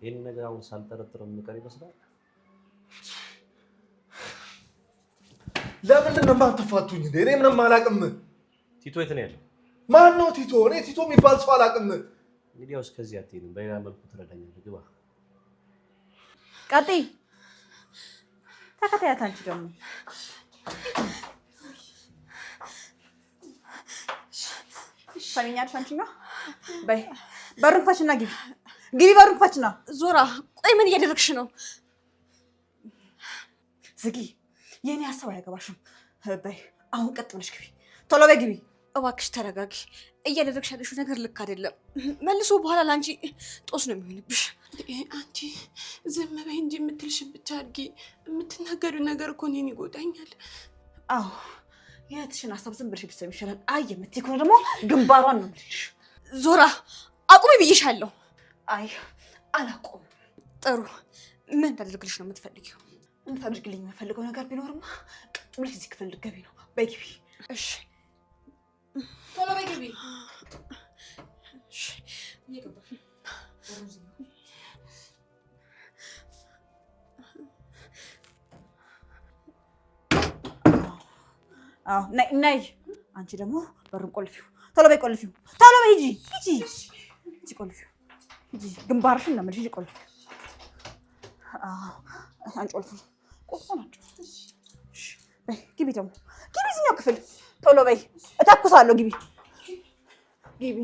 ይሄን ነገር አሁን ሳልጠረጥረው ምቀር ይመስላል። ለምንድን ነው የማትፋቱኝ እንዴ? እኔ ምንም አላውቅም። ቲቶ የት ነው ያለው? ማን ነው ቲቶ? እኔ ቲቶ የሚባል ሰው አላውቅም። እንግዲህ ያው እስከዚህ አትሄድም። በሌላ መልኩ ትረዳኛለህ። ግባ። ቀጥይ። ተከታያት አንቺ ደግሞ ሰሚኛለሽ? አንቺ ነው በይ። በሩን ክፈችና ግቢ። ግቢ፣ በሩን ክፈችና። ዞራ፣ ቆይ ምን እያደረግሽ ነው? ዝጊ። የኔ ሀሳብ አያገባሽም። በይ አሁን ቀጥ ብለሽ ግቢ። ቶሎ በይ ግቢ። እባክሽ ተረጋጊ። እያደረግሽ ያለሽው ነገር ልክ አይደለም። መልሶ በኋላ ለአንቺ ጦስ ነው የሚሆንብሽ። አንቺ ዝም በይ እንጂ የምትልሽን ብቻ አድርጊ። የምትናገሪው ነገር እኮ እኔን ይጎዳኛል። አዎ የእህትሽን ሀሳብ ዝም ብለሽ ብትሰሚ ይሻላል። አይ የምትይ ከሆነ ደግሞ ግንባሯን ነው የምልሽ። ዞራ አቁሚ ብዬሻለሁ። አይ አላቆም። ጥሩ። ምን እንዳደርግልሽ ነው የምትፈልጊው? እንድታደርግልኝ የምፈልገው ነገር ቢኖርማ ቀጥ ብለሽ እዚህ ክፍል ልትገቢ ነው። በይ ግቢ። እሺ ቶሎ በይ ግቢ። እሺ አዎ ነይ። አንቺ ደግሞ በሩን ቆልፊው። ቶሎ በይ ቆልፊው። ቶሎ በይ ሂጂ። ሂጂ ቆልፊው። ሂጂ ግንባርሽን ነው የምልሽ። ሂጂ ቆልፊው። አንቺ ቆልፊው። ቆልፎናቸው። እሺ በይ ግቢ። ደግሞ ግቢ እዚህኛው ክፍል። ቶሎ በይ እተኩሳለሁ። ግቢ ግቢ።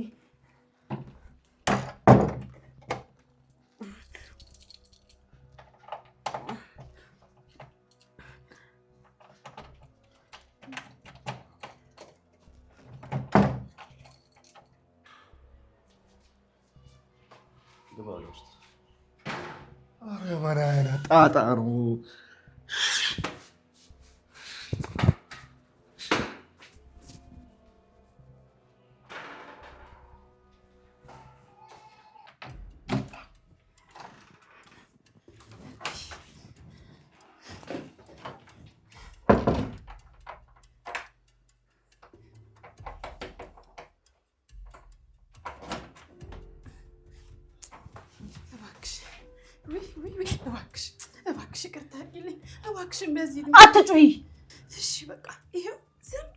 ኧረ ምን አይነት ጣጣ ነው? እባክሽ ይቅርታ አድርጊልኝ። እባክሽን በዚህ አትጩይ። እሺ በቃ ይሄው ዝም።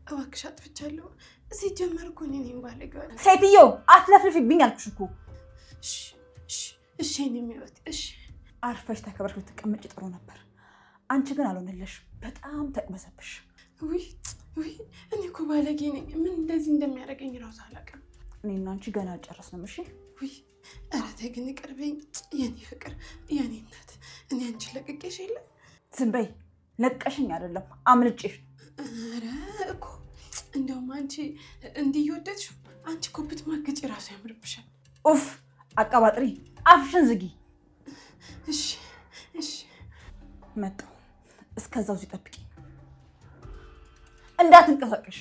እባክሽ አጥፍቻለሁ። ሲጀመር እኮ እኔ ነኝ ባለጌዋ። ሴትዮ አትለፍልፊብኝ አልኩሽ እኮ። እሺ እኔ የሚወት እሺ። አርፈሽ ተከብረሽ ብትቀመጪ ጥሩ ነበር። አንቺ ግን አልሆነልሽ። በጣም ተቅበዘብሽ። ውይ እኔ እኮ ባለጌ ነኝ። ምን እንደዚህ እንደሚያደርገኝ እራሱ አላውቅም። እኔና አንቺ ገና አልጨረስንም። እሺ ውይ ኧረ ተይ ግን ይቅርበኝ የኔ ፍቅር፣ የኔ እናት። እኔ አንቺን ለቅቄሽ የለ። ዝም በይ። ለቀሽኝ አይደለም አምልጬሽ። ኧረ እኮ እንደውም አንቺ እንዲወደድሽው አንቺ እኮ ብትማግጪ እራሱ ያምርብሻል። ኡፍ አቀባጥሪ። አፍሽን ዝጊ። እሺ መጣሁ። እስከዛው እዚህ ጠብቂኝ፣ እንዳትንቀሳቀሽ።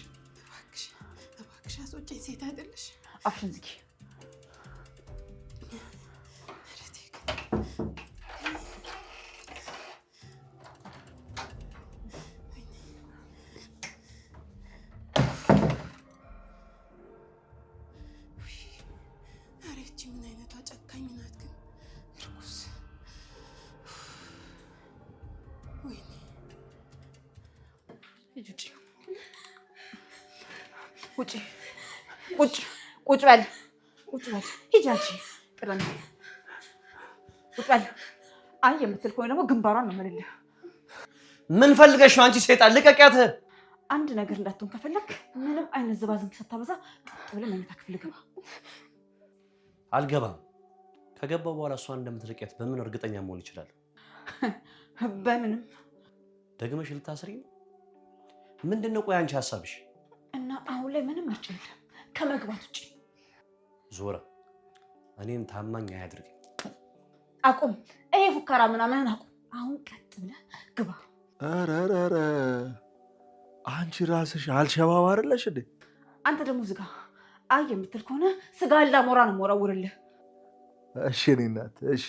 እባክሽ አስወጪኝ። ሴት አይደለሽ። አፍሽን ዝጊ። ምን አይነቷ ጨካኝ ናት ግን እርኩስ። ወይኔ ቁጭ በል። ሂጂ አንቺ ጥረን ቁጭ በል። አይ የምትል ከሆነ ደግሞ ግንባሯን ነው የምልልህ። ምን ፈልገሽ ነው አንቺ ሴጣን? ልቀቂያት። አንድ ነገር እንዳትሆን ከፈለክ ምንም አይነት ዝባዝንክ ሳታበዛ ቀጥ ብለህ መኝታ ክፍል ግባ። አልገባም። ከገባው በኋላ እሷን እንደምትርቂያት በምን እርግጠኛ መሆን ይችላል? በምንም። ደግመሽ ልታስሪ ነው? ምንድነው ቆይ አንቺ ሐሳብሽ? እና አሁን ላይ ምንም ምርጫ የለም ከመግባት ውጪ። ዞራ እኔን ታማኝ አያድርገኝ። አቁም። ይሄ ፉከራ ምናምን አቁም። አሁን ቀጥ ብለህ ግባ። ኧረ አንቺ ራስሽ አልሸባብ አይደለሽ እንዴ? አንተ ደግሞ ዝጋ። አይ የምትል ከሆነ ስጋ ላሞራ ነው የምወረውርልህ። እሺ እኔ እናት እሺ።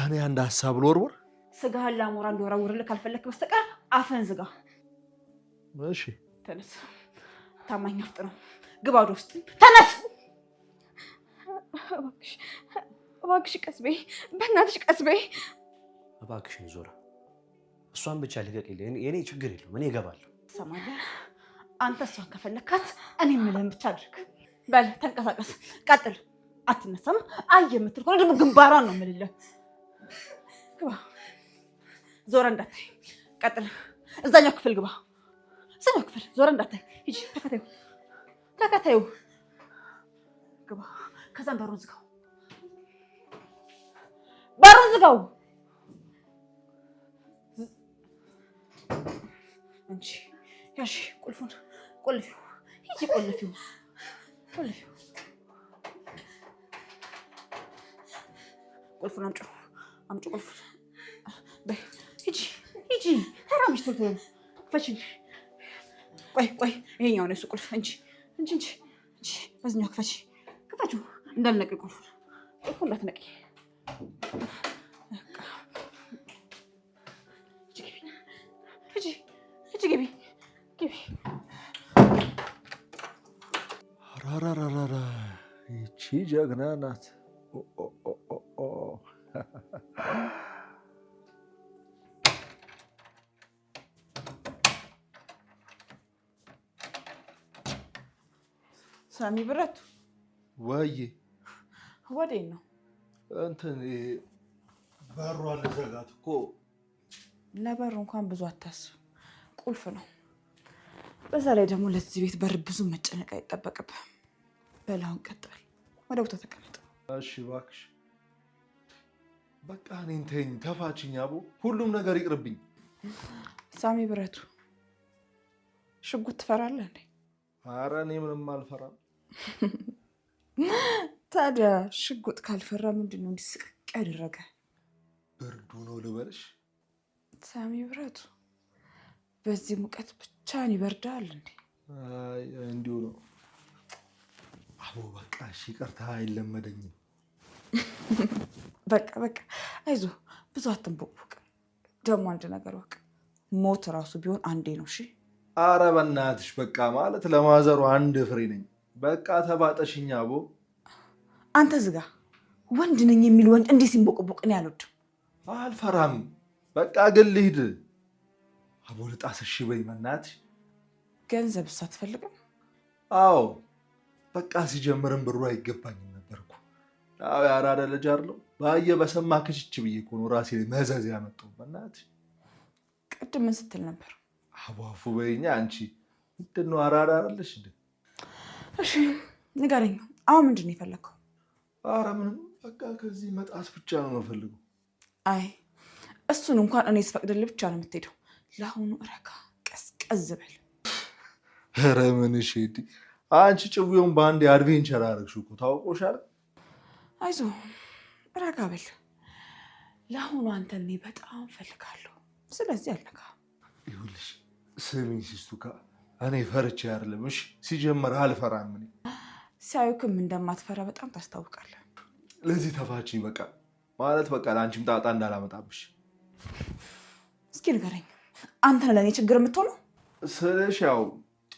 እኔ አንድ ሀሳብ ልወርውር። ስጋ ላሞራ እንዲወረውርልህ ካልፈለክ በስተቀር አፈን ዝጋ። እሺ ተነስ። ታማኝ አፍጥ ነው። ግባ ወደ ውስጥ ተነስ። እባክሽ ቀስ በይ፣ በእናትሽ ቀስ በይ። እባክሽን ዞራ፣ እሷን ብቻ ልቀቂልኝ። የኔ ችግር የለውም፣ እኔ እገባለሁ። ትሰማለህ? አንተ እሷን ከፈለካት እኔ የምልህን ብቻ አድርግ። በል ተንቀሳቀስ፣ ቀጥል። አትነሳም? አይ የምትል ከሆነ ደግሞ ግንባሯን ነው የምልልህ። ግባ፣ ዞረ እንዳታይ። ቀጥል፣ እዛኛው ክፍል ግባ። እዛኛው ክፍል ዞረ እንዳታይ። ሂጂ፣ ተከታዩ፣ ተከታዩ። ግባ። ከዛም በሩን ዝጋው፣ በሩን ዝጋው። እንጂ ያሺ ቁልፉን ቆልፊው፣ ሂጂ ቆልፊው፣ ቆልፊው። ቁልፉን አምጪ ቁልፉን። በይ ሂጂ፣ ሂጂ። ተራምሽ ቶሎ ቶሎ ክፈችኝ። ቆይ ይሄኛው ነው እሱ ቁልፍ። እንጂ በዚህኛው ክፈችው። እንዳልነቂ ቁልፉን እንዳትነቂ። ግቢ። አራራራራ ይቺ ጀግና ናት። ሳሚ ብረቱ ወይ ወዴት ነው? እንትን በሯን ልዘጋት እኮ። ለበሩ እንኳን ብዙ አታስብ፣ ቁልፍ ነው። በዛ ላይ ደግሞ ለዚህ ቤት በር ብዙ መጨነቅ አይጠበቅብህም። በላውን ቀጥል፣ ወደ ቦታ ተቀመጥ። እሺ እባክሽ፣ በቃ እኔን ተይኝ፣ ተፋችኝ። አቦ ሁሉም ነገር ይቅርብኝ። ሳሚ ብረቱ፣ ሽጉጥ ትፈራለህ እንዴ? ኧረ እኔ ምንም አልፈራም። ታዲያ ሽጉጥ ካልፈራ ምንድን ነው እንዲስቅቅ ያደረገ? ብርዱ ነው ልበልሽ? ሳሚ ብረቱ፣ በዚህ ሙቀት ብቻን ይበርዳል እንዴ? አይ እንዲሁ ነው። አቦ በቃ እሺ፣ ይቅርታ፣ አይለመደኝም። በቃ አይዞህ፣ ብዙ አትንቦቅቦቅ። ደግሞ አንድ ነገር ወቅ፣ ሞት ራሱ ቢሆን አንዴ ነው። እሺ? ኧረ በእናትሽ በቃ ማለት ለማዘሩ አንድ ፍሬ ነኝ። በቃ ተባጠሽኝ። አቦ አንተ ዝጋ። ወንድ ነኝ የሚል ወንድ እንዲህ ሲንቦቅቦቅ እኔ አልወድም። አልፈራም። በቃ ግን ልሂድ። አቦ ልጣስ። እሺ በይ በእናትሽ። ገንዘብስ አትፈልግም? አዎ በቃ ሲጀምርም ብሩ አይገባኝም ነበር እኮ። አዎ ያራዳ ልጅ አይደለሁ። ባየ በሰማ ክችች ብዬ እኮ ነው ራሴ ላይ መዘዝ ያመጣው። በእናትሽ ቅድም ምን ስትል ነበር? አቦ አፉ በይኛ አንቺ። ምንድን ነው አራዳ አይደለሽ እንዴ? እሺ ንገረኝ፣ አሁን ምንድን ነው የፈለግከው? ኧረ ምንም፣ በቃ ከዚህ መጣስ ብቻ ነው የምፈልገው። አይ እሱን እንኳን እኔ ስፈቅድልህ ብቻ ነው የምትሄደው። ለአሁኑ ረጋ ቀዝቀዝ በል። ኧረ ምን እሺ፣ አንቺ ጭዊውን በአንድ አድቬንቸር አደረግሽው እኮ ታውቆሻል። አይዞህ ረጋ በል። ለአሁኑ አንተ እኔ በጣም ፈልጋለሁ። ስለዚህ አልነካ። ይኸውልሽ ስሚኝ ሲስቱካ፣ እኔ ፈርቼ አይደለም። እሺ ሲጀመር አልፈራም። እኔ ሲያዩክም እንደማትፈራ በጣም ታስታውቃለህ። ለዚህ ተፋችኝ በቃ። ማለት በቃ ለአንቺም ጣጣ እንዳላመጣብሽ። እስኪ ንገረኝ፣ አንተ ነህ ለእኔ ችግር የምትሆነው? ስልሽ ያው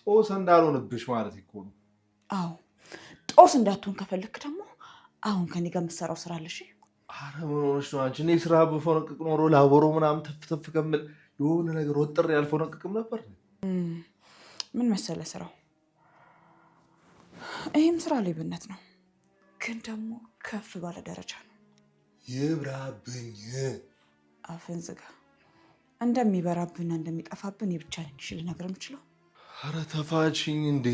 ጦስ እንዳልሆንብሽ ማለት እኮ ነው። አዎ ጦስ እንዳትሆን ከፈለክ ደግሞ አሁን ከኔ ጋር የምትሰራው ስራ አለሽ። ኧረ ምን ሆነሽ ነው አንቺ? እኔ ስራ ብፎነቅቅ ኖሮ ላቦሮ ምናምን ተፍ ከምል የሆነ ነገር ወጥሬ ያልፎነቅቅም ነበር። ምን መሰለ ስራው፣ ይህም ስራ ሌብነት ነው፣ ግን ደግሞ ከፍ ባለ ደረጃ ነው። ይብራብኝ። አፍን ዝጋ። እንደሚበራብንና እንደሚጠፋብን የብቻ ነኝ ልነግር የምችለው። ኧረ ተፋችኝ እንዴ!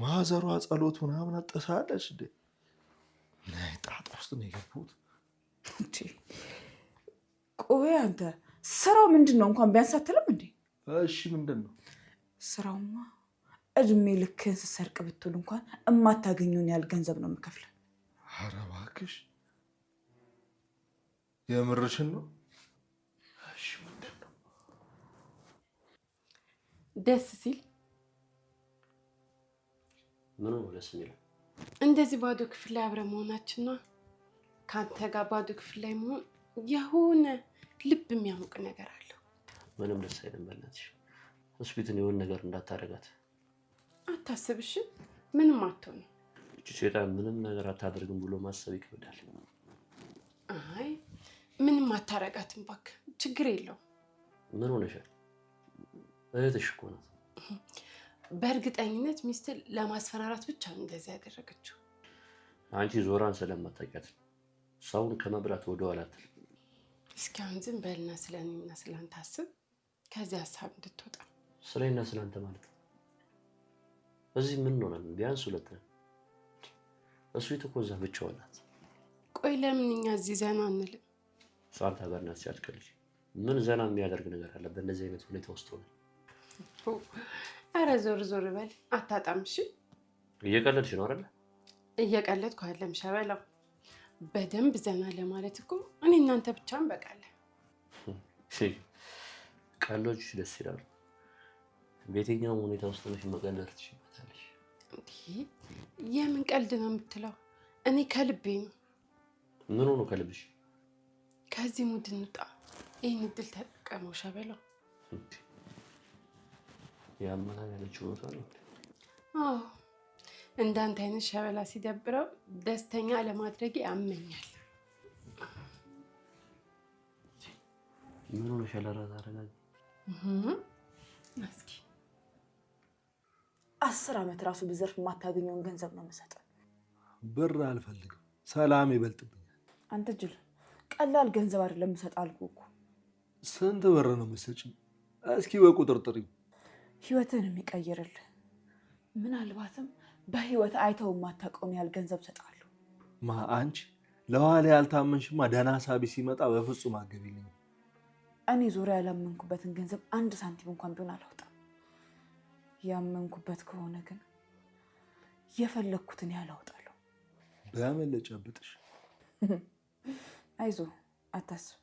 ማዘሯ ጸሎት ምናምን አጠሳለች እንዴ? ናይ ጣጣ ውስጥ ነው የገቡት። ቆይ አንተ ስራው ምንድን ነው እንኳን ቢያንስ አትልም እንዴ? እሺ ምንድን ነው ስራውማ? እድሜ ልክህን ስትሰርቅ ብትውል እንኳን እማታገኘውን ያህል ገንዘብ ነው የምከፍለው። ኧረ እባክሽ የምርሽን ነው? እሺ ምንድን ነው? ደስ ሲል ምን ነው ደስ የሚለው? እንደዚህ ባዶ ክፍል ላይ አብረን መሆናችን ነው። ከአንተ ጋር ባዶ ክፍል ላይ መሆን የሆነ ልብ የሚያሞቅ ነገር አለው። ምንም ደስ አይልም። በእናትሽ ሆስፒታል የሆነ ነገር እንዳታደርጋት። አታስብሽ፣ ምንም አትሆንም። ሴጣን ምንም ነገር አታደርግም ብሎ ማሰብ ይከብዳል። አይ ምንም አታረጋትም እባክህ፣ ችግር የለውም። ምን ሆነሻል? እህትሽ እኮ ናት። በእርግጠኝነት ሚስት ለማስፈራራት ብቻ ነው እንደዚህ ያደረገችው። አንቺ ዞራን ስለማታውቂያት ሰውን ከመብላት ወደ ኋላ አትልም። እስኪ አሁን ዝም በልና ስለኔና ስለአንተ አስብ፣ ከዚህ ሀሳብ እንድትወጣ። ስለኔና ስለአንተ ማለት ነው? እዚህ ምን እንሆናለን? ቢያንስ ሁለት ነን። እሱ የተኮዛ ብቻዋን ናት። ቆይ ለምን እኛ እዚህ ዘና አንልም? ሷንታ በእናትሽ አትቀልጂ። ምን ዘና የሚያደርግ ነገር አለ በእነዚህ አይነት ሁኔታ ውስጥ ሆነ? ኧረ ዞር ዞር በል አታጣም። እሺ እየቀለድሽ ነው አይደለ? እየቀለድኩ አይደለም ሸበላው። በደንብ ዘና ለማለት እኮ እኔ እናንተ ብቻ እንበቃለን። ቀሎች ደስ ይላሉ። በየትኛውም ሁኔታ ውስጥ ነሽ መቀለድ ትችይበታለሽ። የምን ቀልድ ነው የምትለው? እኔ ከልቤ ነው። ምን ሆኖ ከልብሽ? ከዚህ ሙድ እንውጣ። ይህን እድል ተጠቀመው ሸበላው። ያማና ያለችው ቦታ ነው። አዎ እንዳንተ አይነት ሸበላ ሲደብረው ደስተኛ ለማድረግ ያመኛል። ምን ሆነ ሸለራ ታረጋግ? እስኪ 10 ዓመት ራሱ ብዘርፍ የማታገኘውን ገንዘብ ነው የምሰጠው። ብር አልፈልግም፣ ሰላም ይበልጥብኛል። አንተ ጅል፣ ቀላል ገንዘብ አይደለም የምሰጠው አልኩህ እኮ። ስንት ብር ነው የምትሰጪኝ? እስኪ በቁጥር ጥሪው። ህይወትን የሚቀይርልህ ምናልባትም በህይወት አይተው የማታውቀውን ያህል ገንዘብ እሰጥሃለሁ። አንቺ ለኋላ ያልታመንሽማ ደህና ሳቢ ሲመጣ በፍጹም አትገቢልኝም። እኔ ዙሪያ ያላመንኩበትን ገንዘብ 1 ሳንቲም እንኳን ቢሆን አላወጣም። ያመንኩበት ከሆነ ግን የፈለግኩትን ያህል አወጣለሁ። በምን ልጨብጥሽ? አይዞህ አታስብ፣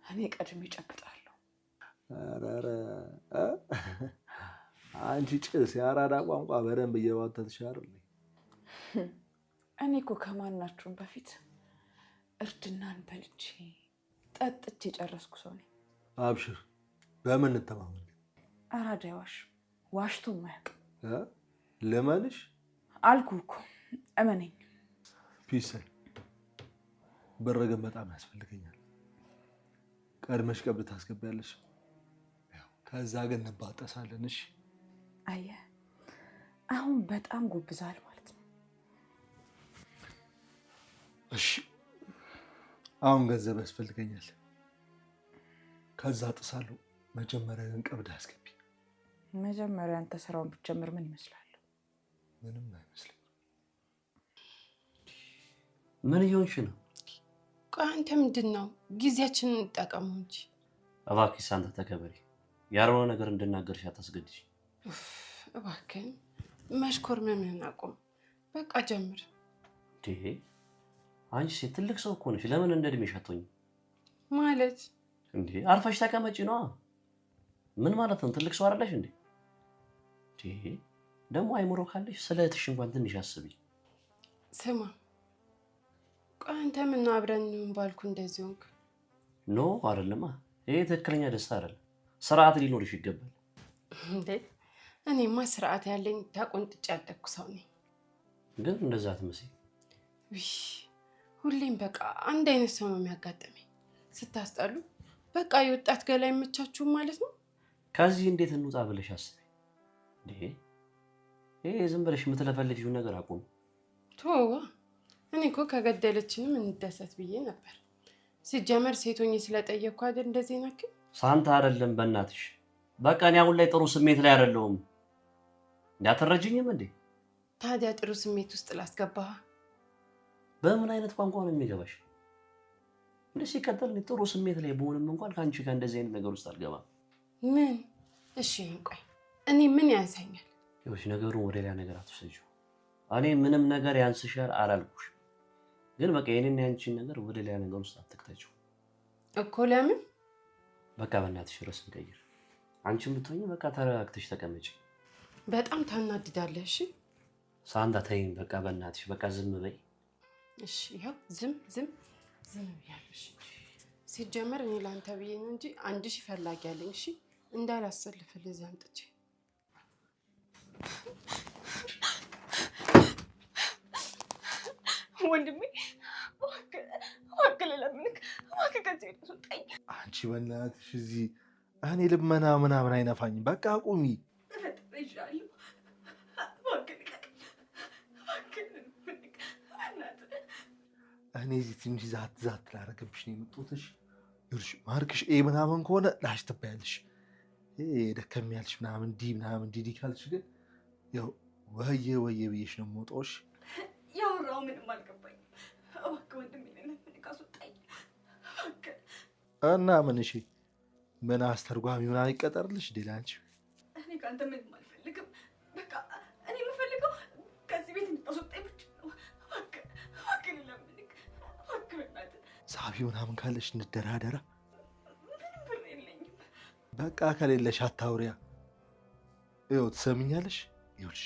እኔ ቀድሜ እጨብጣለሁ። ኧረ አንቺ ጭስ የአራዳ ቋንቋ በደንብ እየዋተትሽ አይደል? እኔ እኮ ከማናችሁም በፊት እርድናን በልቼ ጠጥቼ የጨረስኩ ሰው ነኝ። አብሽር፣ በምን እንተማመን? አራዳ አይዋሽም፣ ዋሽቶ የማያውቅም። ልመንሽ አልኩህ እኮ እመነኝ። ፒስ። ብር ግን በጣም ያስፈልገኛል። ቀድመሽ ቀብድ ታስገቢያለሽ፣ ከዛ ግን እንባጠሳለን። እሺ? አየህ፣ አሁን በጣም ጎብዛል ማለት ነው። እሺ፣ አሁን ገንዘብ ያስፈልገኛል። ከዛ ጥሳለሁ። መጀመሪያ ግን ቀብድ አስገቢ። መጀመሪያ አንተ ስራውን ብትጀምር ምን ይመስላል? ምንም አይመስልም። ምን እየሆንሽ ነው? ቆይ አንተ ምንድን ነው? ጊዜያችንን እንጠቀሙ እንጂ። እባክሽ ሳንታ ተከበሪ። ያልሆነ ነገር እንድናገርሽ አታስገድጂ። እባክህን መሽኮርመምህን አቁም። በቃ ጀምር። አንቺ ሴት ትልቅ ሰው እኮ ነሽ። ለምን እንደ እድሜሽ አትሆኝም? ማለት እንዴ አርፈሽ ተቀመጪ ነዋ። ምን ማለት ነው? ትልቅ ሰው አይደለሽ እንዴ? ደግሞ አይምሮ ካለሽ ስለ እህትሽ እንኳን ትንሽ አስቢ። ስማ፣ ቆይ አንተ ምን አብረን እንሁን ባልኩ እንደዚህ ሆንክ? ኖ አይደለማ። ይሄ ትክክለኛ ደስታ አይደለም። ስርዓት ሊኖርሽ ይገባል። እንዴ እኔማ ስርዓት ያለኝ ተቆንጥጬ ያደግኩ ሰው ነኝ። ግን እንደዛ አትመስይ። ሁሌም በቃ አንድ አይነት ሰው ነው የሚያጋጥመኝ። ስታስጠሉ። በቃ የወጣት ገላ አይመቻችሁም ማለት ነው። ከዚህ እንዴት እንውጣ ብለሽ አስቢ። ይሄ ዝም ብለሽ የምትለፈልጊው ነገር አቁም። ተወዋ። እኔ እኮ ከገደለችንም እንደሰት ብዬ ነበር። ሲጀመር ሴቶኝ ስለጠየቅኩ አይደል እንደዚህ ናክል። ሳንታ አይደለም በእናትሽ። በቃ እኔ አሁን ላይ ጥሩ ስሜት ላይ አይደለሁም። እንዳትረጅኝም እንዴ? ታዲያ ጥሩ ስሜት ውስጥ ላስገባህ? በምን አይነት ቋንቋ ነው የሚገባሽ? እንደዚህ ሲቀጥል ጥሩ ስሜት ላይ በሆነም እንኳን ከአንቺ ጋር እንደዚህ አይነት ነገር ውስጥ አልገባም። ምን? እሺ ቆይ እኔ ምን ያንሰኛል? ይኸውልሽ ነገሩን ወደ ሌላ ነገር አትወስጂው። እኔ ምንም ነገር ያንስሻል አላልኩሽ፣ ግን በቃ የኔና ያንቺን ነገር ወደ ሌላ ነገር ውስጥ አትክተችው እኮ። ለምን? በቃ በእናትሽ ርዕስ እንቀይር። አንቺም ብትሆኚ በቃ ተረጋግተሽ ተቀመጪ። በጣም ታናድዳለህ። እሺ ሳንታ ተይኝ በቃ በእናትሽ በቃ ዝም በይ። እሺ ይኸው ዝም ብያለሁ። እሺ ሲጀመር እኔ ላንተ ብዬ ነው እንጂ 1000 ፈላጊ አለኝ። እሺ እንዳላሰልፍልህ እዚህ አምጥቼ ወንድሜ እባክህ ለምንክ እባክህ ከዚህ ቤት አስወጣኝ። አንቺ በእናትሽ እዚህ እኔ ልመና ምናምን አይነፋኝም። በቃ አቁሚ። ተፈጥሬሻለሁ። እባክህ ልቀቀኝ። እባክህ እኔ እዚህ ትንሽ ዛት ላደርግብሽ ነው የመጡትሽ። ይኸውልሽ ማርክሽ ምናምን ከሆነ ላሽ ትባያለሽ። ደከም ያልሽ ምናምን ዲ ካልሽ ግን ያው ወየ ብዬሽ ነው የምወጣውሽ። ያወራው ምንም አልገባኝም። እባክህ ወንድሜ ለምን ካስወጣኝ እባክህ። እና ምን እሺ ምን አስተርጓሚ ምናምን ይቀጠርልሽ ሌላ አንቺ? እኔ ከአንተ ምንም አልፈልግም። በቃ እኔ የምፈልገው ከዚህ ቤት እንድታስወጣኝ ብቻ ነው። እባክህ ለምንክ እባክህ በእናትህ። ሳቢ ምናምን ካለሽ እንደራደራ። ምንም ብር የለኝም። በቃ ከሌለሽ አታውሪያ። ይኸው ትሰሚኛለሽ? ይኸውልሽ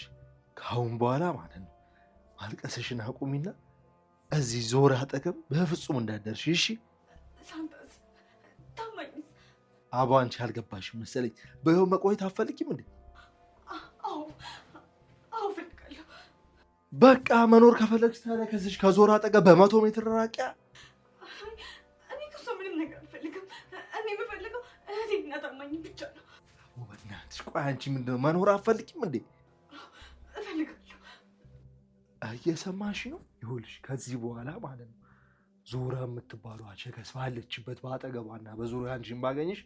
ከአሁን በኋላ ማለት ነው ማልቀስሽን አቁሚና እዚህ ዞር አጠገብ በፍጹም እንዳደርሽ እሺ? ሳንታስ ታማኝስ? አቦ አንቺ አልገባሽም መሰለኝ። በይኸው መቆየት አትፈልጊም እንዴ? አዎ እፈልጋለሁ። በቃ መኖር ከፈለግሽ ታዲያ ከዚች ከዞር አጠገብ በ100 ሜትር ራቂያ። እኔ ከእሷ ምንም ነገር አልፈልግም። እኔ የምፈልገው እህቴና ታማኝ ብቻ ነው። በእናትሽ ቆይ አንቺ ምንድን ነው መኖር አትፈልጊም እንዴ? እፈልጋለሁ። እየሰማሽ ነው? ይኸውልሽ ከዚህ በኋላ ማለት ነው ዞራ የምትባለው አቸከስ ባለችበት በአጠገቧና በዙሪያ አንቺን ባገኝሽ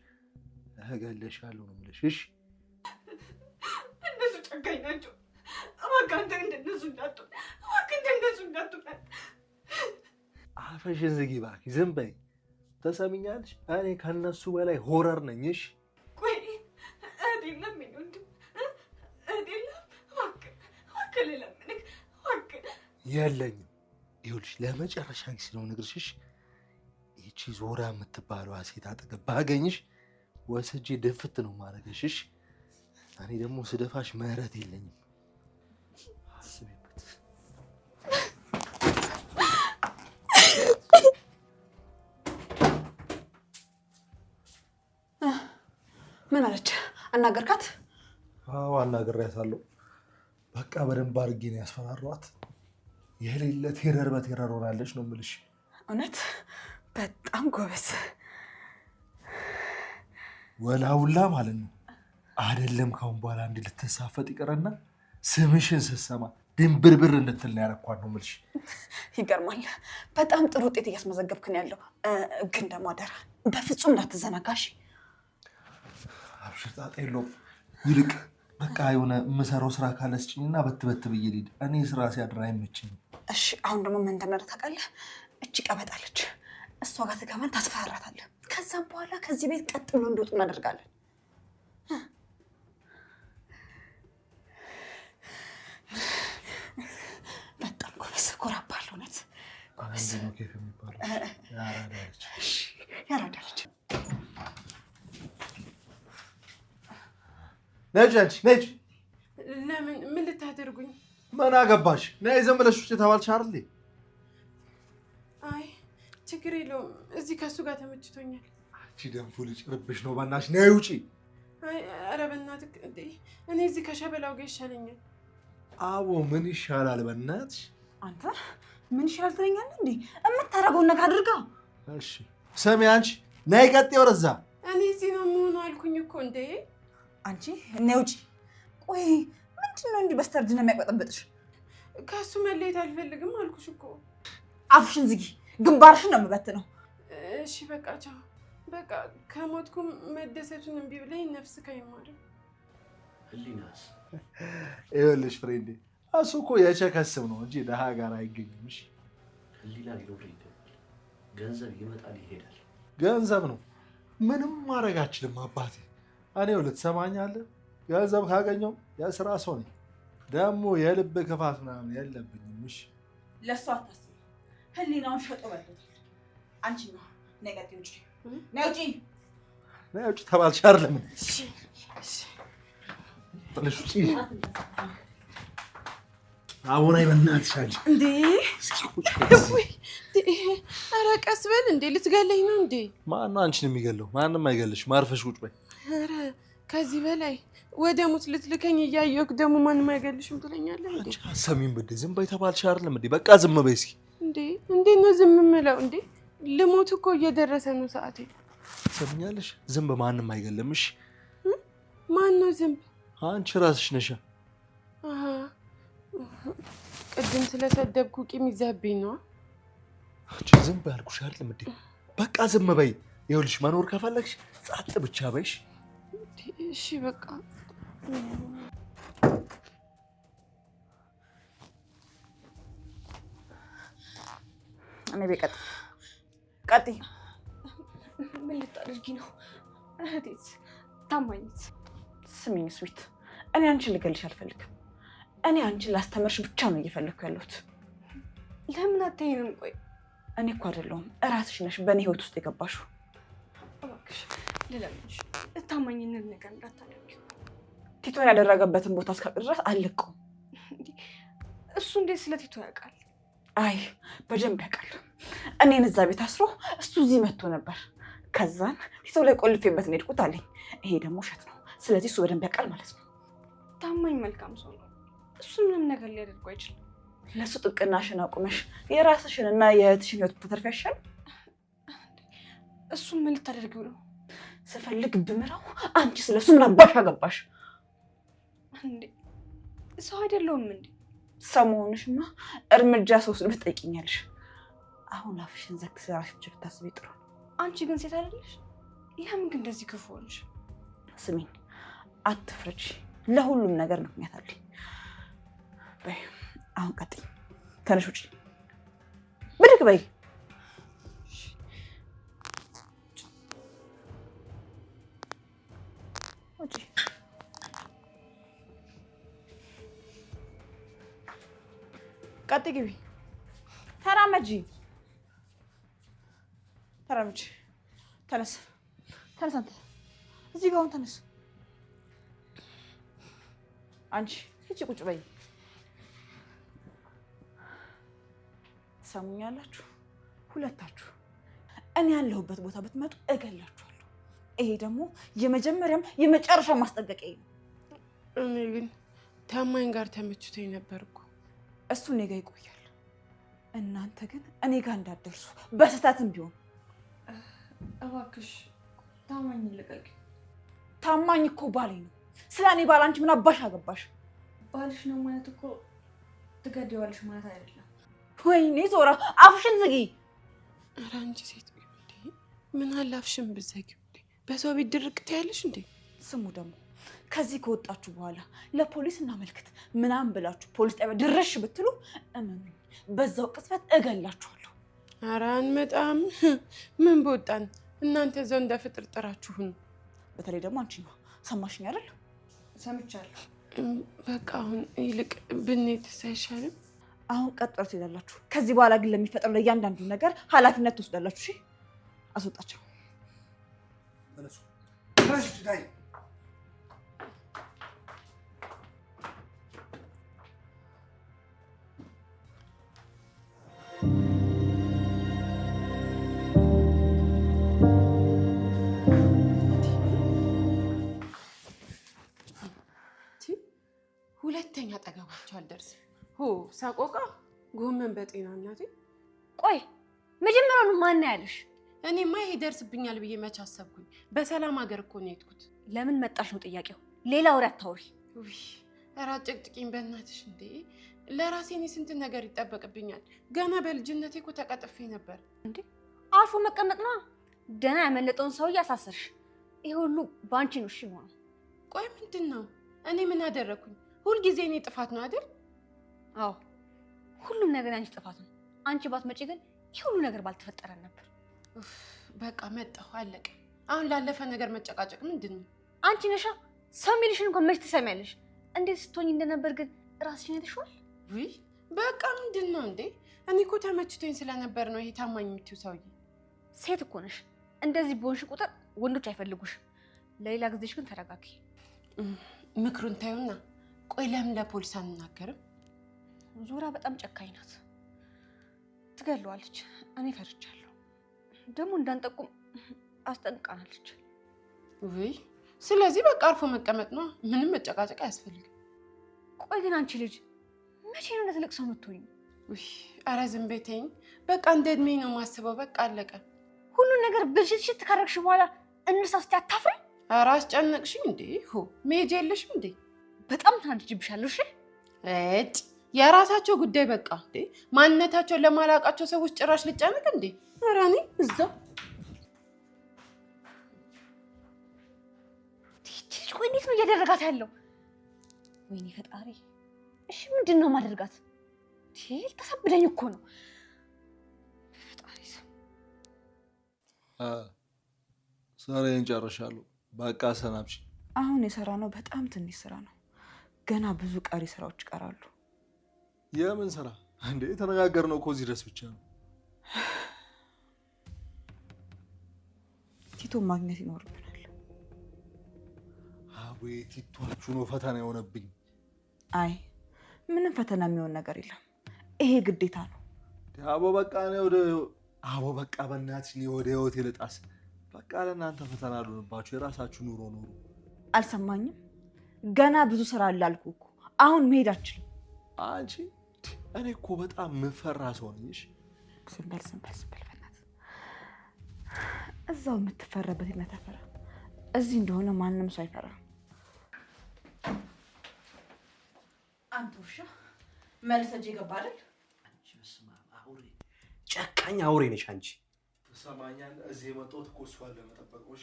እገለሻለሁ ነው የምልሽ። እሺ እነሱ ጨካኝ ናቸው። እባክህ አንተ እንደነሱ እንዳትሆን። እባክህ እንደነሱ እንዳትሆን። አፈሽን ዝጊ እባክሽ፣ ዝም በይ። ተሰሚኛለሽ? እኔ ከነሱ በላይ ሆረር ነኝ። እሺ ቆይ እህቴ የለም የኔ ወንድም? እህቴ የለም? እባክህ ልለምንህ እባክህ። የለኝም። ይኸውልሽ ለመጨረሻ ጊዜ ነው የምነግርሽ። ይቺ ዞራ የምትባለዋ ሴት አጠገብ ባገኝሽ ወስጄ ድፍት ነው የማደርግሽ። እሺ እኔ ደግሞ ስደፋሽ ምህረት የለኝም። አስቢበት። ምን አለች? አናገርካት? አዎ አናግሬያታለሁ። በቃ በደንብ አድርጌ ነው ያስፈራሯት። የሌለ ቴረር በቴረር ሆናለች ነው የምልሽ። እውነት በጣም ጎበዝ ወላውላ ማለት ነው። አይደለም ካሁን በኋላ እንዲህ ልትሳፈጥ ይቀርና ስምሽን ስትሰማ ድንብርብር እንድትል ነው ያደረኳት ነው የምልሽ። ይገርማል። በጣም ጥሩ ውጤት እያስመዘገብክ ነው ያለው። ግን ደግሞ አደራ በፍጹም እንዳትዘናጋሽ። አብሽር፣ ጣጣ የለውም። ይልቅ በቃ የሆነ የምሰራው ስራ ካለ ስጭኝና በትበት ብዬ ልሂድ። እኔ ስራ ሲያድር አይመችኝም። እሺ አሁን ደግሞ ምን እንደምናደርግ ታውቃለህ? እቺ ቀበጣለች፣ እሷ ጋር ትገባን ታስፈራራታለህ። ከዛም በኋላ ከዚህ ቤት ቀጥ ብሎ እንዲወጡ እናደርጋለን። በጣም ጎበዝ፣ ኮራባለሁ። እውነት ጎበዝ ነው። ኬፍ የሚባለው ያራዳለች። ያራዳለች። ነጭ አንቺ ነጭ። ለምን? ምን ልታደርጉኝ? ምን አገባሽ? ነይ ዝም ብለሽ ውጭ ተባልሽ አይደል? አይ ችግር የለውም። እዚህ ከእሱ ጋር ተመችቶኛል። አንቺ ደንፎ ልጭ ርብሽ ነው። በእናትሽ ነይ ውጪ። አይ ኧረ በእናትህ እኔ እዚህ ከሸበላው ጋር ይሻለኛል። አቦ ምን ይሻላል? በእናትሽ አንተ ምን ይሻላል ትለኛለህ እንዴ? የምታደርገውን ነገር አድርጋ። እሺ ስሚ አንቺ ነይ ቀጤ ወረዛ። እኔ እዚህ ነው የምሆነው አልኩኝ እኮ እንዴ። አንቺ ነይ ውጪ። ቆይ ምንድን ነው እንዲህ በስተርጅና የሚያቆጠበጥሽ? ከእሱ መለየት አልፈልግም አልኩሽ እኮ። አፍሽን ዝጊ፣ ግንባርሽን ነው የምበትነው። እሺ በቃ ቻው። በቃ ከሞትኩም መደሰቱን እምቢ ብለኝ ነፍስ ከይማርም። ህሊናስ? ይኸውልሽ ፍሬንዴ እሱ እኮ የቸከስም ነው እንጂ ደሃ ጋር አይገኝም። እሺ ህሊና ሊኖር ይገባል። ገንዘብ ይመጣል ይሄዳል። ገንዘብ ነው ምንም ማድረግ አችልም አባቴ። እኔ ልትሰማኛለህ? ገንዘብ ካገኘው የስራ ሰው ነኝ። ደግሞ የልብ ክፋት ምናምን የለብኝም። እሺ ለእሱ አታስቢ። ህሊናውን ሸጦ በልቶታል። አንቺ ነው ነይ ቀጤ ውጪ፣ ነይ ውጪ፣ ነይ ውጪ ተባልሽ አይደለም? እሺ እሺ ጥለሽ ውጪ። አሁን አይ በእናትሽ አንቺ እንዴ! ኧረ ቀስ በል እንዴ! ልትገለኝ ነው እንዴ? ማነው አንቺን የሚገለው? ማንም አይገልሽ። ማርፈሽ ቁጭ በይ። ኧረ ከዚህ በላይ ወደ ሙት ልትልከኝ እያየሁህ ደግሞ ማንም አይገልሽም ትለኛለህ እንዴ? ሰሚን በደ ዝም በይ ተባልሽ አይደለም እንዴ? በቃ ዝም በይ እስኪ። እንዴ እንዴት ነው ዝም የምለው እንዴ? ልሞት እኮ እየደረሰ ነው ሰዓቴ። ሰምኛለሽ? ዝም በማንም አይገልምሽ። ማን ነው ዝም? አንቺ ራስሽ ነሽ። አሃ ቅድም ስለሰደብኩ ቂም ይዘህብኝ ነው። አንቺ ዝም በይ አልኩሽ አይደለም እንዴ? በቃ ዝም በይ። ይኸውልሽ መኖር ከፈለግሽ ጸጥ ብቻ በይሽ። እሺ በቃ እኔ ቤት ቀጥ ምን ልታደርጊ ነው እህቴት? ታማኝት ስሚኝ ስዊት፣ እኔ አንቺን ልገልሽ አልፈልግም። እኔ አንቺን ላስተምርሽ ብቻ ነው እየፈለግኩ ያለሁት። ለምን አትይንም? ቆይ እኔ እኮ አይደለሁም እራስሽ ነሽ በእኔ ህይወት ውስጥ የገባሽው። እባክሽ ልለምንሽ፣ ታማኝነት ነገር እንዳታደርጊው። ቲቶን ያደረገበትን ቦታ እስካውቅ ድረስ አልለቀውም። እሱ እንዴት ስለ ቲቶ ያውቃል? አይ በደንብ ያውቃል። እኔን እዛ ቤት አስሮ እሱ እዚህ መጥቶ ነበር። ከዛን ቲቶ ላይ ቆልፌበት ነው የሄድኩት አለኝ። ይሄ ደግሞ ውሸት ነው። ስለዚህ እሱ በደንብ ያውቃል ማለት ነው። ታማኝ መልካም ሰው ነው። እሱ ምንም ነገር ሊያደርጉ አይችልም። ለእሱ ጥብቅናሽን አቁመሽ የራስሽን እና የእህትሽን ህይወት ብትተርፊያሻል። እሱን ምን ልታደርጊው ነው? ስፈልግ ብምራው አንቺ ስለሱ ምን አባሽ አገባሽ እንዴ? ሰው አይደለሁም እንዴ? ሰው መሆንሽማ እርምጃ ስወስድ ብትጠይቂኛለሽ። አሁን አፍሽን ዘግተሽ ስራሽ ብቻ ብታስቢ ጥሩ። አንቺ ግን ሴት አይደለሽ? ለምን ግን እንደዚህ ክፉ ሆንሽ? ስሚኝ፣ አትፍረጂ። ለሁሉም ነገር ምክንያት አለኝ። በይ አሁን ቀጥይ። ተነሽ ውጪ፣ ብድግ በይ። ውጪ። ቀጥይ፣ ግቢ። ተራመጂ፣ ተራመጂ። ተነስ፣ ተነስ። አንተ እዚህ ጋር አሁን ተነስ። አንቺ ሂጂ ቁጭ በይ። ትሰሙኛላችሁ? ሁለታችሁ እኔ ያለሁበት ቦታ ብትመጡ እገላችኋለሁ። ይሄ ደግሞ የመጀመሪያም የመጨረሻ ማስጠንቀቂያ ነው። እኔ ግን ታማኝ ጋር ተመችቶኝ ነበር እኮ። እሱ እኔ ጋር ይቆያል። እናንተ ግን እኔ ጋር እንዳትደርሱ በስህተትም ቢሆን። እባክሽ ታማኝ ልቀቂ። ታማኝ እኮ ባሌ ነው። ስለ እኔ ባል አንቺ ምን አባሽ አገባሽ? ባልሽ ነው ማለት እኮ ትገደዋለሽ ማለት አይደለም። ወይኔ ዞራ፣ አፍሽን ዝጊ። ኧረ አንቺ ሴት እንዴ! ምን አለ አፍሽን ብትዘጊው እንዴ? በሰው ቤት ድርቅ ትያለሽ እንዴ? ስሙ ደግሞ ከዚህ ከወጣችሁ በኋላ ለፖሊስ እናመልክት ምናምን ብላችሁ ፖሊስ ጣቢያ ድረሽ ብትሉ እመኑኝ በዛው ቅጽበት እገላችኋለሁ። ኧረ አንመጣም። ምን በወጣን እናንተ እዛው እንደፍጥርጥራችሁን። በተለይ ደግሞ አንቺ ነው። ሰማሽኝ አይደል? ሰምቻለሁ። በቃ አሁን ይልቅ ብንሄድ አይሻልም? አሁን ቀጥሮ ትሄዳላችሁ። ከዚህ በኋላ ግን ለሚፈጠረው ለእያንዳንዱ ነገር ኃላፊነት ትወስዳላችሁ። እሺ? አስወጣቸው። ሁለተኛ አጠገባቸው አልደርስም። ሆ ሳቆቃ ጎመን በጤና እናቴ። ቆይ መጀመሪያውኑ ማን ያለሽ? እኔማ ይሄ ይደርስብኛል ብዬ መች አሰብኩኝ። በሰላም ሀገር እኮ ነው የሄድኩት። ለምን መጣሽ ነው ጥያቄው። ሌላ ወሬ አታውሪ። ውይ ኧረ አጨቅጭቂኝ በእናትሽ እንዴ! ለራሴ እኔ ስንት ነገር ይጠበቅብኛል። ገና በልጅነቴ እኮ ተቀጥፌ ነበር። እንዴ አርፎ መቀመጥ ነው። ደህና ያመለጠውን ሰውዬ አሳሰርሽ። ይሄ ሁሉ ባንቺ ነው። እሺ ሆነ። ቆይ ምንድን ነው? እኔ ምን አደረኩኝ? ሁልጊዜ እኔ ጥፋት ነው አይደል? አዎ ሁሉም ነገር አንቺ ጥፋት ነው። አንቺ ባትመጪ ግን ይሄ ሁሉ ነገር ባልተፈጠረ ነበር። በቃ መጣሁ፣ አለቀ። አሁን ላለፈ ነገር መጨቃጨቅ ምንድን ነው? አንቺ ነሻ ሰው የሚልሽን እንኳን መች ትሰሚያለሽ? እንዴት ስትሆኝ እንደነበር ግን ራስሽን አይተሽዋል? ውይ በቃ ምንድን ነው እንዴ? እኔ እኮ ተመችቶኝ ስለነበር ነው ይሄ ታማኝ የምትይው ሰውዬ። ሴት እኮ ነሽ። እንደዚህ በሆንሽ ቁጥር ወንዶች አይፈልጉሽ። ለሌላ ጊዜሽ ግን ተረጋጊ። ምክሩን ታዩና፣ ቆይ ለምን ለፖሊስ አንናገርም? ዙራ በጣም ጨካኝ ናት። ትገለዋለች። እኔ ፈርቻለሁ። ደግሞ እንዳንጠቁም አስጠንቅቃናለች። ውይ ስለዚህ በቃ አርፎ መቀመጥ ነው። ምንም መጨቃጨቅ አያስፈልግም። ቆይ ግን አንቺ ልጅ መቼ ነው ለትልቅ ሰው የምትሆኝ? ኧረ ዝም በይ ተይኝ። በቃ እንደ እድሜ ነው ማስበው። በቃ አለቀ። ሁሉን ነገር ብልሽት ካረግሽ በኋላ እንርሳው እስቲ አታፍሪ? ኧረ አስጨነቅሽኝ እንዴ? መሄጃ የለሽም እንዴ? በጣም ተናድጄብሻለሁ። እሺ የራሳቸው ጉዳይ በቃ እንዴ። ማንነታቸውን ለማላውቃቸው ሰዎች ጭራሽ ልጨነቅ እንዴ? ኧረ እኔ እዛው ቆይ እንዴት ነው እያደረጋት ያለው? ወይኔ ፈጣሪ! እሺ ምንድን ነው ማደርጋት? ተሰብለኝ እኮ ነው። ፈጣሪ ስራዬን ጨርሻለሁ። በቃ ሰናብሽ። አሁን የሰራነው በጣም ትንሽ ስራ ነው። ገና ብዙ ቀሪ ስራዎች ይቀራሉ። የምን ስራ እንዴ? የተነጋገርነው እኮ እዚህ ድረስ ብቻ ነው። ቲቶ ማግኘት ይኖርብናል። አቤ ቲቶአችሁ ነው ፈተና የሆነብኝ። አይ ምንም ፈተና የሚሆን ነገር የለም። ይሄ ግዴታ ነው። አቦ በቃ በእናትሽ እኔ ወደ ህይወቴ ልጣስ። በቃ ለእናንተ ፈተና አልሆንባችሁ፣ የራሳችሁ ኑሮ ኑሩ። አልሰማኝም? ገና ብዙ ስራ አለ አልኩህ እኮ። አሁን መሄድ አልችልም። አንቺ እኔ እኮ በጣም የምፈራ ሰው ነኝ። ዝም በል በእናትህ። እዛው የምትፈራበት ተፈራ። እዚህ እንደሆነ ማንም ሰው አይፈራም። አንተ ውሻ መልሰህ ገባ አይደል? አንቺ በስመ አብ አውሬ፣ ጨካኝ አውሬ ነሽ አንቺ። ትሰማኛለህ? እዚህ የመጣሁት እኮ እሷን ለመጠበቅ ነው።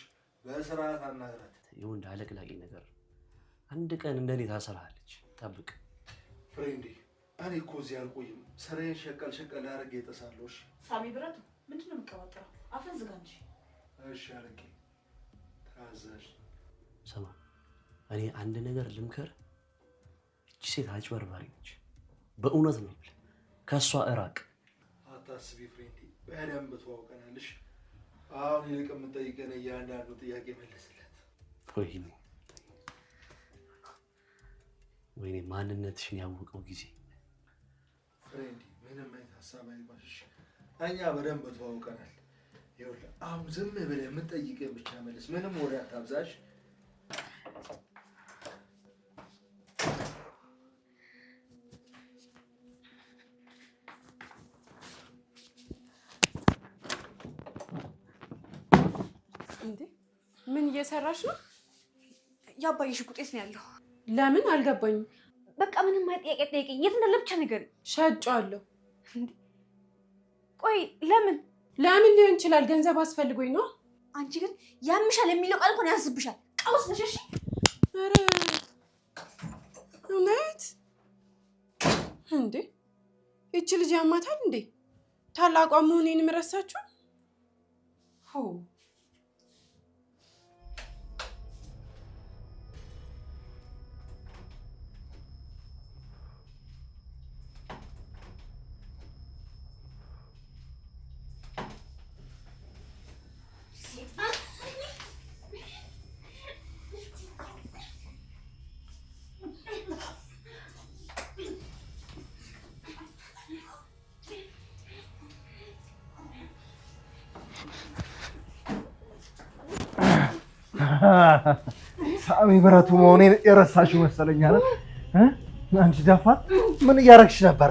በስርዓት አናግራት። ይኸው እንደ አለቅላቂ ነገር አንድ ቀን እንደኔ ታሰራለች። ጠብቅ ፍሬንዴ። እኔ እኮ እዚህ አልቆይም። ስራዬን ሸቀል አድርጌ እጠሳለሁ። ሳሚ ብረቱ፣ ምንድን ነው የምትቀባጥረው? አፈን ዝጋ እንጂ። እሺ አለቄ ታዛዥ። ስማ፣ እኔ አንድ ነገር ልምከር። እቺ ሴት አጭበርባሪ ነች። በእውነት ነው የምልህ፣ ከእሷ እራቅ። አታስቢ ፍሬንዴ፣ በደንብ ተዋውቀናልሽ። አሁን ይልቅ የምጠይቀን እያንዳንዱ ጥያቄ መለስለት። ወይኔ ማንነትሽን ያወቀው ጊዜ። ፍሬንዴ ምንም አይነት ሀሳብ አይባልሽ። እኛ በደንብ ተዋውቀናል። ይኸውልህ አሁን ዝም ብለህ የምጠይቀን ብቻ መልስ። ምንም ወሬ አታብዛሽ። እንዴ ምን እየሰራሽ ነው? ያባይሽ ቁጤት ነው ያለው። ለምን አልገባኝም። በቃ ምንም ጥያቄ ጠይቂኝ። የት እንዳለ ብቻ ንገሪኝ። ሸጬዋለሁ። ቆይ ለምን ሊሆን ይችላል? ገንዘብ አስፈልጎኝ ነው። አንቺ ግን ያምሻል የሚለው ቃል እንኳን ያንስብሻል። ቀውስ ነሽ። እሺ ኧረ እውነት እንዴ? ይቺ ልጅ ያማታል እንዴ? ታላቋ መሆኔንም ረሳችሁ? ሳሚ ብረቱ መሆኔን የረሳሽው መሰለኝ አይደል? አንቺ ደፋር ምን እያደረግሽ ነበር?